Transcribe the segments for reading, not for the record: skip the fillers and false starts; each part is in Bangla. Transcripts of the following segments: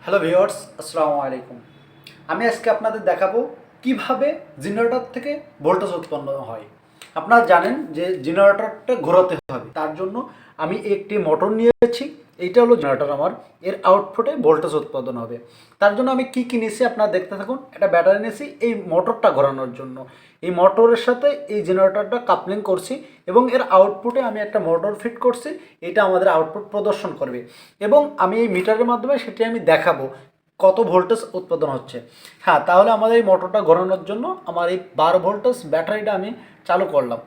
হ্যালো ভিউয়ার্স, আসসালামু আলাইকুম। আমি আজকে আপনাদের দেখাবো কিভাবে জেনারেটর থেকে ভোল্টেজ উৎপন্ন হয়। আপনারা জানেন যে জেনারেটরটা ঘোরাতে হবে, তার জন্য আমি একটি মোটর নিয়েছি। এইটা হলো জেনারেটর আমার, এর আউটপুটে ভোল্টেজ উৎপাদন হবে। তার জন্য আমি কি নিয়েছি আপনারা দেখতে থাকুন। একটা ব্যাটারি নিয়েছি এই মোটরটা ঘোরানোর জন্য। এই মোটরের সাথে এই জেনারেটরটা কাপলিং করছি এবং এর আউটপুটে আমি একটা মোটর ফিট করছি। এটা আমাদের আউটপুট প্রদর্শন করবে এবং আমি এই মিটারের মাধ্যমে সেটি আমি দেখাবো কত ভোল্টেজ উৎপাদন হচ্ছে। হ্যাঁ, তাহলে আমাদের এই মোটরটা ঘোরানোর জন্য আমার এই 12 ভোল্টেজ ব্যাটারিটা আমি চালু করলাম।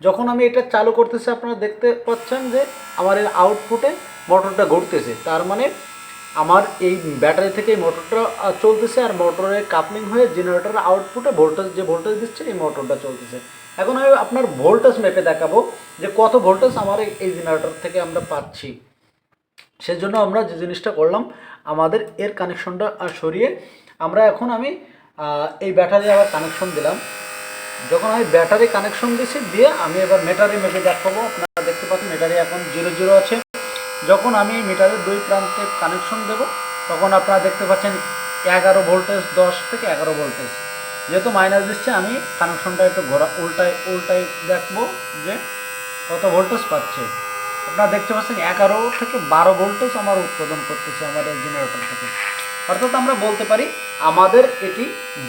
যখন আমি এটা চালু করতেছি আপনারা দেখতে পাচ্ছেন যে আমার এর আউটপুটে মোটরটা ঘুরতেছে। তার মানে আমার এই ব্যাটারি থেকে এই মোটরটা চলতেছে আর মোটরের কাপলিং হয়ে জেনারেটরের আউটপুটে ভোল্টেজ যে ভোল্টেজ দিচ্ছে এই মোটরটা চলতেছে। এখন আমি আপনার ভোল্টেজ মেপে দেখাবো যে কত ভোল্টেজ আমার এই জেনারেটর থেকে আমরা পাচ্ছি। সেজন্য আমরা যে জিনিসটা করলাম, আমাদের এর কানেকশনটা সরিয়ে আমরা এখন আমি এই ব্যাটারি আবার কানেকশন দিলাম। যখন আমি ব্যাটারি কানেকশন দিয়েছি দিয়ে আমি এবার মিটারে মেপে দেখাবো। আপনারা দেখতে পাচ্ছেন মিটারে এখন 0 আছে। যখন আমি মিটারের দুই প্রান্তে কানেকশন দেব তখন আপনারা দেখতে পাচ্ছেন 11 ভোল্টেজ, 10 থেকে 11 ভোল্টেজ। যেহেতু মাইনাস দিচ্ছে আমি কানেকশনটা একটু উল্টাই দেখবো যে কত ভোল্টেজ পাচ্ছে। আপনারা দেখতে পাচ্ছেন 11 থেকে 12 ভোল্টেজ আমার উৎপাদন করতেছে আমার এই জেনারেটর থেকে। অর্থাৎ আমরা বলতে পারি আমাদের এটি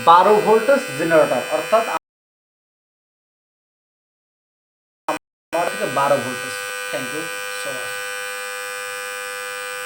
12 ভোল্টেজ জেনারেটর, অর্থাৎ আমার থেকে 12 voltage. Thank you so much.